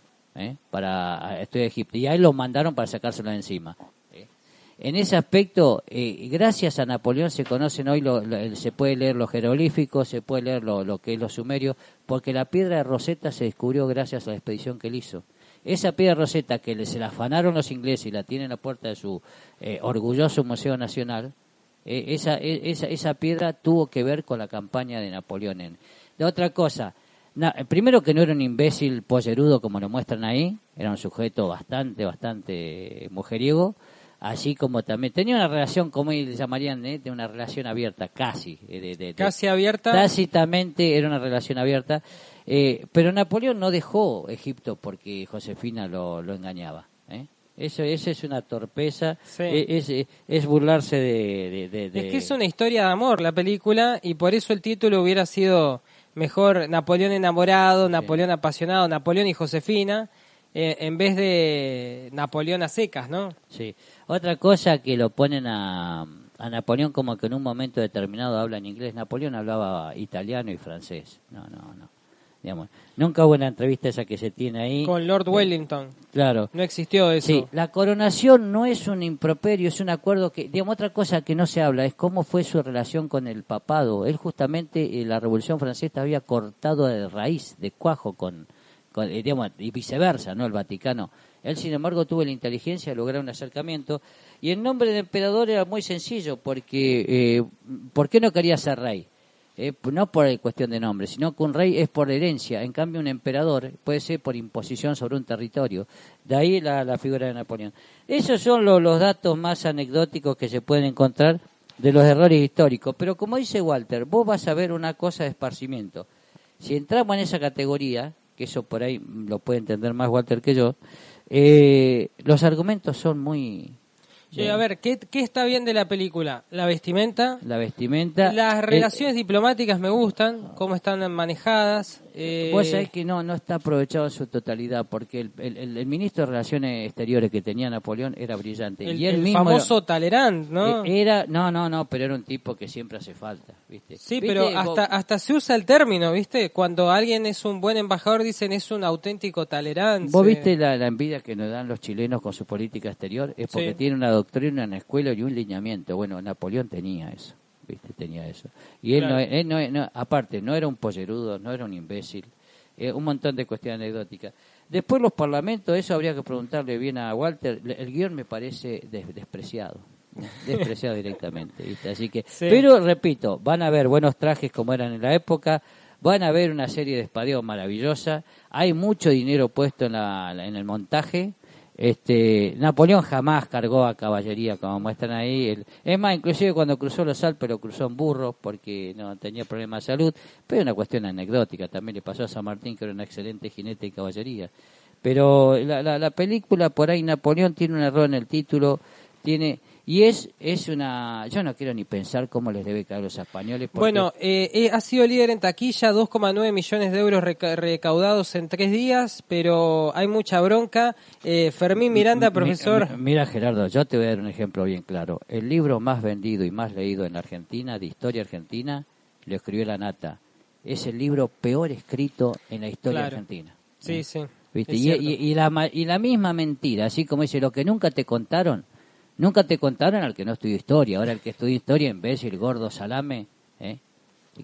para estudiar Egipto, y a él lo mandaron para sacárselo de encima. En ese aspecto, gracias a Napoleón se conocen hoy, se puede leer los jeroglíficos, se puede leer lo que es los sumerios, porque la piedra de Rosetta se descubrió gracias a la expedición que él hizo. Esa piedra de Rosetta que se la afanaron los ingleses y la tienen en la puerta de su orgulloso Museo Nacional, esa piedra tuvo que ver con la campaña de Napoleón. De otra cosa, primero que no era un imbécil pollerudo como lo muestran ahí, era un sujeto bastante mujeriego, así como también tenía una relación, como ellos llamarían, de una relación abierta, casi. Casi abierta. Tácitamente era una relación abierta, pero Napoleón no dejó Egipto porque Josefina lo engañaba. Eso es una torpeza, sí. Es burlarse de... Es que es una historia de amor la película, y por eso el título hubiera sido mejor Napoleón enamorado, Napoleón apasionado, Napoleón y Josefina, en vez de Napoleón a secas, ¿no? Sí. Otra cosa que lo ponen a Napoleón como que en un momento determinado habla en inglés. Napoleón hablaba italiano y francés. No. Digamos, nunca hubo una entrevista esa que se tiene ahí. Con Lord Wellington. Claro. No existió eso. Sí, la coronación no es un improperio, es un acuerdo que, digamos, otra cosa que no se habla es cómo fue su relación con el papado. Él justamente, la Revolución Francesa había cortado de raíz, de cuajo digamos, y viceversa, ¿no? El Vaticano. Él, sin embargo, tuvo la inteligencia de lograr un acercamiento, y el nombre del emperador era muy sencillo, porque ¿por qué no quería ser rey? No por cuestión de nombre, sino que un rey es por herencia. En cambio, un emperador puede ser por imposición sobre un territorio. De ahí la figura de Napoleón. Esos son los datos más anecdóticos que se pueden encontrar de los errores históricos. Pero como dice Walter, vos vas a ver una cosa de esparcimiento. Si entramos en esa categoría, que eso por ahí lo puede entender más Walter que yo, los argumentos son muy Che, a ver, ¿qué está bien de la película? La vestimenta. Las relaciones diplomáticas me gustan, cómo están manejadas. Vos sabés que no está aprovechado en su totalidad, porque el ministro de Relaciones Exteriores que tenía Napoleón era brillante. Y él el mismo famoso Talleyrand, ¿no? Pero era un tipo que siempre hace falta, ¿viste? Sí, ¿Viste? pero hasta se usa el término, ¿viste? Cuando alguien es un buen embajador dicen es un auténtico Talleyrand. ¿Vos viste la envidia que nos dan los chilenos con su política exterior? Es porque tiene una doctrina en la escuela y un lineamiento. Bueno, Napoleón tenía eso. ¿Viste? Tenía eso. Y él, claro. Aparte, no era un pollerudo, no era un imbécil, un montón de cuestiones anecdóticas. Después los parlamentos, eso habría que preguntarle bien a Walter, el guión me parece despreciado directamente, ¿viste? Así que, sí. Pero repito, van a haber buenos trajes como eran en la época, van a haber una serie de espadeo maravillosa, hay mucho dinero puesto en el montaje. Napoleón jamás cargó a caballería como muestran ahí. Es más, inclusive cuando cruzó los Alpes lo cruzó en burros porque no tenía problemas de salud, pero una cuestión anecdótica. También le pasó a San Martín, que era un excelente jinete de caballería. Pero la película, por ahí Napoleón tiene un error en el título, es una... Yo no quiero ni pensar cómo les debe caer a los españoles. Porque... Bueno, ha sido líder en taquilla, 2,9 millones de euros recaudados en 3 días, pero hay mucha bronca. Fermín Miranda, profesor... Mira, Gerardo, yo te voy a dar un ejemplo bien claro. El libro más vendido y más leído en Argentina, de historia argentina, lo escribió La Nata. Es el libro peor escrito en la historia argentina. Sí, sí. ¿Viste? Y la misma mentira, así como dice, lo que nunca te contaron al que no estudió historia. Ahora el que estudió historia, en vez de el gordo salame,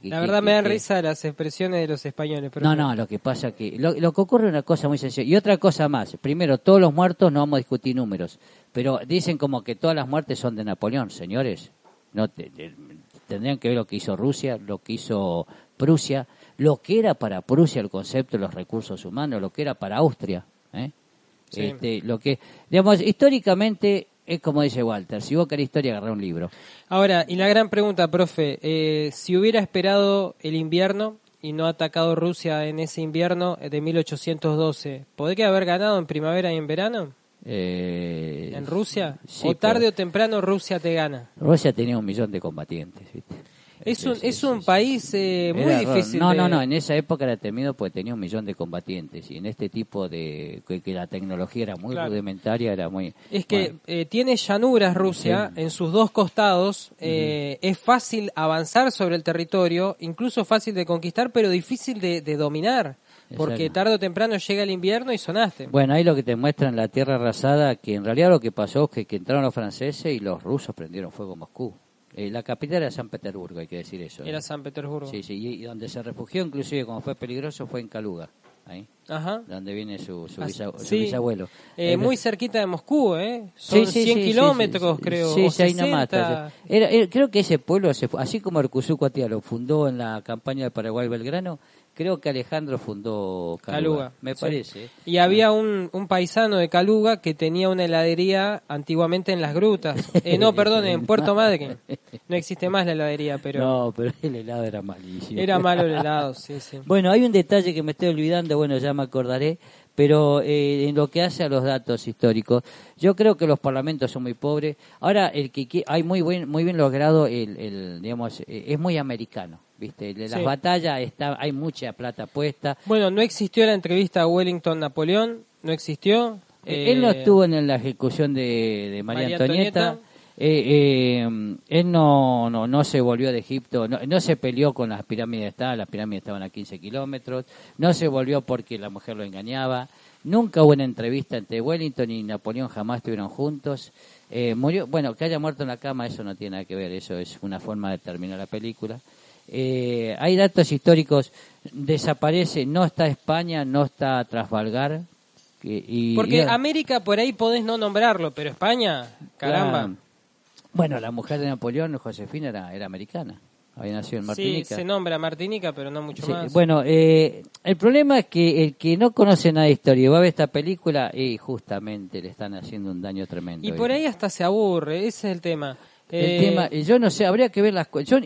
La verdad me da risa las expresiones de los españoles. Pero no, lo que pasa que lo que ocurre es una cosa muy sencilla. Y otra cosa más. Primero, todos los muertos, no vamos a discutir números, pero dicen como que todas las muertes son de Napoleón, señores. No tendrían que ver lo que hizo Rusia, lo que hizo Prusia, lo que era para Prusia el concepto de los recursos humanos, lo que era para Austria. Sí. Lo que, digamos, históricamente... Es como dice Walter, si vos querés historia, agarrá un libro. Ahora, y la gran pregunta, profe, si hubiera esperado el invierno y no atacado Rusia en ese invierno de 1812, ¿podría haber ganado en primavera y en verano? ¿En Rusia? Sí, ¿o tarde o temprano Rusia te gana? Rusia tenía 1 millón de combatientes, ¿viste? Es un país muy difícil. No, en esa época era temido porque tenía 1 millón de combatientes y en este tipo de que la tecnología era muy rudimentaria, era muy... Es que tiene llanuras Rusia en sus dos costados, es fácil avanzar sobre el territorio, incluso fácil de conquistar, pero difícil de dominar. Porque tarde o temprano llega el invierno y sonaste. Bueno, ahí lo que te muestran la tierra arrasada, que en realidad lo que pasó es que entraron los franceses y los rusos prendieron fuego a Moscú. La capital era San Petersburgo, hay que decir eso. Era San Petersburgo. Sí, y donde se refugió, inclusive, como fue peligroso, fue en Kaluga. Ahí. Ajá. Donde viene su bisabuelo. Muy cerquita de Moscú, Son 100 kilómetros, creo. Sí, ahí nomás. Creo que ese pueblo, así como Arcuzú Cuatía lo fundó en la campaña de Paraguay-Belgrano, creo que Alejandro fundó Kaluga. Me parece. Y había un paisano de Kaluga que tenía una heladería antiguamente en las grutas. En Puerto Madryn. No existe más la heladería, pero... No, pero el helado era malísimo. Era malo el helado, sí. Bueno, hay un detalle que me estoy olvidando, bueno, ya me acordaré, pero en lo que hace a los datos históricos, yo creo que los parlamentos son muy pobres. Ahora, hay muy bien logrado, digamos, es muy americano. ¿Viste? Las batallas hay mucha plata puesta. Bueno, no existió la entrevista a Wellington-Napoleón, no existió. Él no estuvo en la ejecución de María Antonieta. Él no se volvió de Egipto, no se peleó con las pirámides estaban a 15 kilómetros, no se volvió porque la mujer lo engañaba. Nunca hubo una entrevista entre Wellington y Napoleón, jamás estuvieron juntos. Murió, bueno, que haya muerto en la cama, eso no tiene nada que ver, eso es una forma de terminar la película. Hay datos históricos, desaparece, no está España, no está Trafalgar. Porque América por ahí podés no nombrarlo, pero España, caramba. Bueno, la mujer de Napoleón, Josefina, era americana, había nacido en Martinica. Sí, se nombra Martinica, pero no mucho más. Bueno, el problema es que el que no conoce nada de historia y va a ver esta película, justamente le están haciendo un daño tremendo. Y por ahí hasta se aburre, ese es el tema. El tema, yo no sé, habría que ver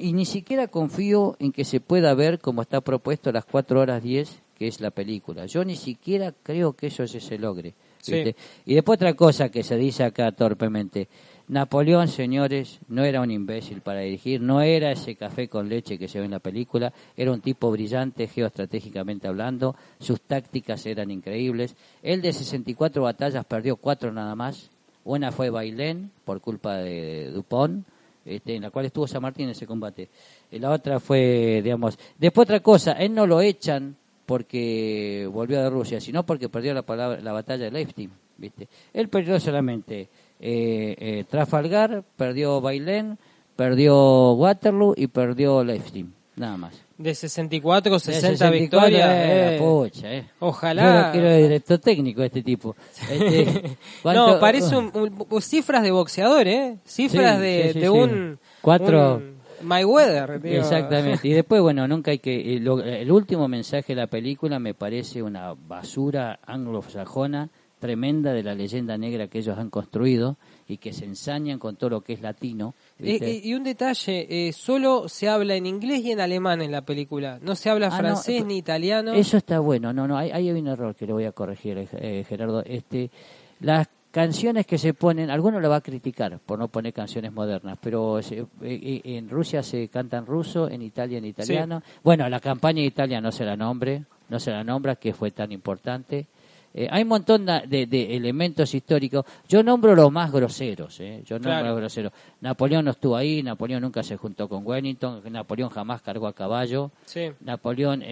y ni siquiera confío en que se pueda ver como está propuesto las 4 horas 10, que es la película. Yo ni siquiera creo que eso se logre. ¿Viste? Y después otra cosa que se dice acá torpemente, Napoleón, señores, no era un imbécil para dirigir, no era ese café con leche que se ve en la película, era un tipo brillante geoestratégicamente hablando, sus tácticas eran increíbles. Él de 64 batallas perdió 4 nada más. Una fue Bailén, por culpa de Dupont, en la cual estuvo San Martín en ese combate. La otra fue, digamos... Después otra cosa, él no lo echan porque volvió de Rusia, sino porque perdió la batalla de Leipzig, ¿viste? Él perdió solamente Trafalgar, perdió Bailén, perdió Waterloo y perdió Leipzig, nada más. De 64, 60 de 64, victorias. Pucha, Ojalá. Yo lo quiero de director técnico este tipo. No, parece cifras de boxeador, cifras sí, de un 4 un Mayweather. Digo. Exactamente. Y después, bueno, nunca hay que... el último mensaje de la película me parece una basura anglosajona tremenda de la leyenda negra que ellos han construido y que se ensañan con todo lo que es latino. Y un detalle, solo se habla en inglés y en alemán en la película. No se habla francés ni italiano. Eso está bueno. No, ahí hay un error que le voy a corregir, Gerardo. Las canciones que se ponen, alguno lo va a criticar por no poner canciones modernas, pero en Rusia se canta en ruso, en Italia en italiano. Sí. Bueno, la campaña de Italia no se la nombra, que fue tan importante. Hay un montón de elementos históricos. Yo nombro los más groseros. Los groseros. Napoleón no estuvo ahí, Napoleón nunca se juntó con Wellington, Napoleón jamás cargó a caballo, sí. Napoleón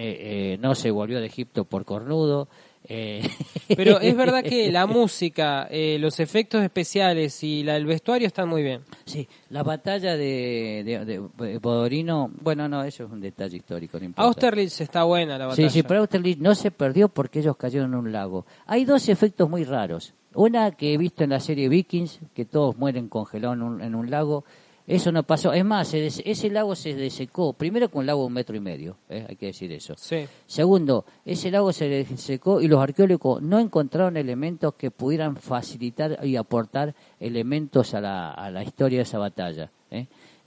no se volvió de Egipto por cornudo. Pero es verdad que la música, los efectos especiales y el vestuario están muy bien. Sí, la batalla de Bodorino, bueno, no, eso es un detalle histórico, no importa. Austerlitz está buena la batalla. Sí, pero Austerlitz no se perdió porque ellos cayeron en un lago. Hay 2 efectos muy raros. Una que he visto en la serie Vikings, que todos mueren congelados en un lago. Eso no pasó. Es más, ese lago se desecó. Primero con un lago de 1,5 metros, hay que decir eso. Sí. Segundo, ese lago se desecó y los arqueólogos no encontraron elementos que pudieran facilitar y aportar elementos a la historia de esa batalla.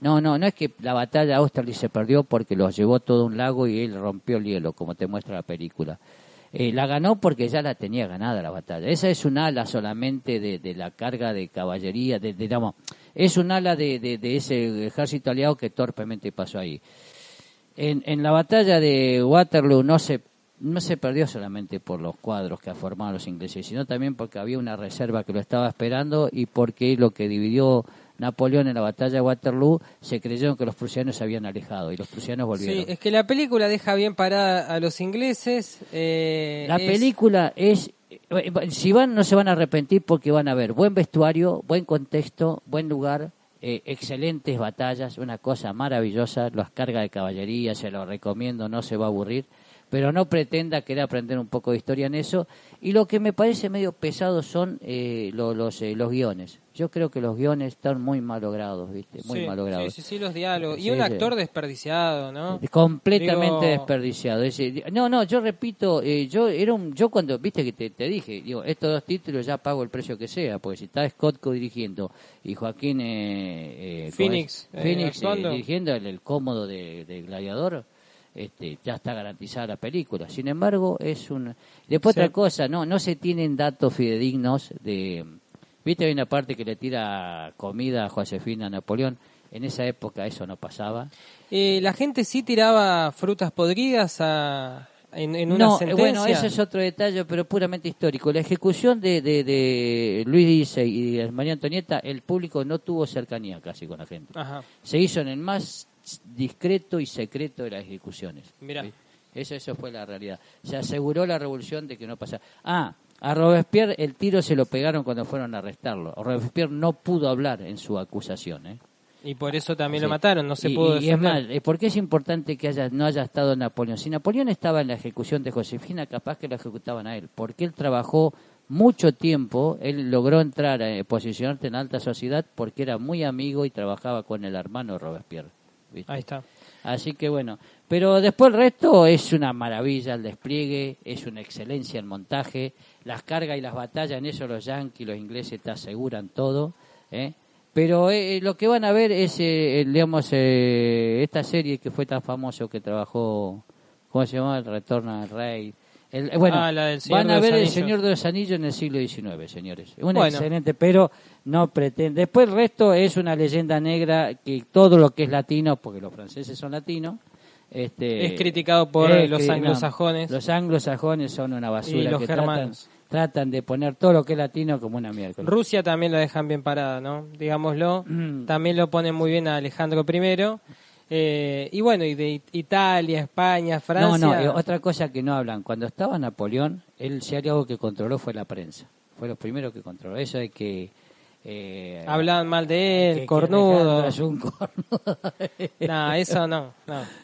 No es que la batalla de Austerlitz se perdió porque los llevó todo un lago y él rompió el hielo, como te muestra la película. La ganó porque ya la tenía ganada la batalla. Esa es un ala solamente de la carga de caballería, digamos, es un ala de ese ejército aliado que torpemente pasó ahí. En la batalla de Waterloo no se perdió solamente por los cuadros que formaban los ingleses, sino también porque había una reserva que lo estaba esperando y porque lo que dividió Napoleón en la batalla de Waterloo, se creyeron que los prusianos se habían alejado y los prusianos volvieron. Sí, es que la película deja bien parada a los ingleses. Película es... Si van, no se van a arrepentir porque van a ver buen vestuario, buen contexto, buen lugar, excelentes batallas, una cosa maravillosa, las cargas de caballería, se lo recomiendo, no se va a aburrir. Pero no pretenda querer aprender un poco de historia en eso. Y lo que me parece medio pesado son los guiones. Yo creo que los guiones están muy mal logrados, ¿viste? Muy mal logrados. Sí, los diálogos. Y un actor desperdiciado, ¿no? Completamente desperdiciado. Yo repito, yo cuando, viste que te dije, estos 2 títulos ya pago el precio que sea, porque si está Scott dirigiendo y Joaquín Phoenix dirigiendo el cómodo de Gladiador, ya está garantizada la película. Sin embargo, después otra cosa, no se tienen datos fidedignos de... ¿Viste? Hay una parte que le tira comida a Josefina a Napoleón. En esa época eso no pasaba. La gente sí tiraba frutas podridas en una sentencia. Bueno, ese es otro detalle, pero puramente histórico. La ejecución de Luis XVI y de María Antonieta, el público no tuvo cercanía casi con la gente. Ajá. Se hizo en el más discreto y secreto de las ejecuciones. Mirá. Eso fue la realidad. Se aseguró la revolución de que no pasara. A Robespierre el tiro se lo pegaron cuando fueron a arrestarlo. Robespierre no pudo hablar en su acusación. Y por eso también lo mataron, no se pudo defender. Y es más, ¿por qué es importante que no haya estado Napoleón? Si Napoleón estaba en la ejecución de Josefina, capaz que lo ejecutaban a él, porque él trabajó mucho tiempo, él logró entrar a posicionarse en alta sociedad porque era muy amigo y trabajaba con el hermano Robespierre. ¿Viste? Ahí está. Así que bueno, pero después el resto es una maravilla el despliegue, es una excelencia el montaje, las cargas y las batallas, en eso los yanquis, los ingleses te aseguran todo, pero lo que van a ver es, esta serie que fue tan famoso que trabajó, ¿cómo se llama? El Retorno al Rey. Bueno, la del Señor van de a los ver El Anillos. Señor de los Anillos en el siglo XIX, señores. Una Bueno. excelente, pero no pretende. Después el resto es una leyenda negra que todo lo que es latino, porque los franceses son latinos, Es criticado por los anglosajones. Los anglosajones son una basura. Y los que germanos. tratan de poner todo lo que es latino como una miércoles. Rusia también lo dejan bien parada, ¿no? Digámoslo. También lo ponen muy bien a Alejandro I. Y bueno, y de Italia, España, Francia. Otra cosa que no hablan. Cuando estaba Napoleón, él si algo que controló fue la prensa. Fue lo primero que controló. Eso de que... hablaban mal de él, que cornudo. Alejandro es un cornudo. No, eso no.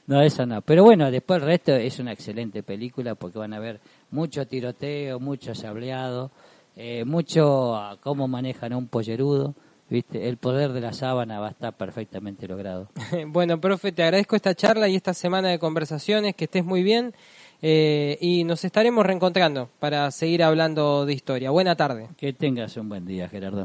No, eso no. Pero bueno, después el resto es una excelente película porque van a ver mucho tiroteo, mucho sableado, mucho cómo manejan a un pollerudo. ¿Viste? El poder de la sábana va a estar perfectamente logrado. Bueno, profe, te agradezco esta charla y esta semana de conversaciones, que estés muy bien y nos estaremos reencontrando para seguir hablando de historia. Buena tarde. Que tengas un buen día, Gerardo.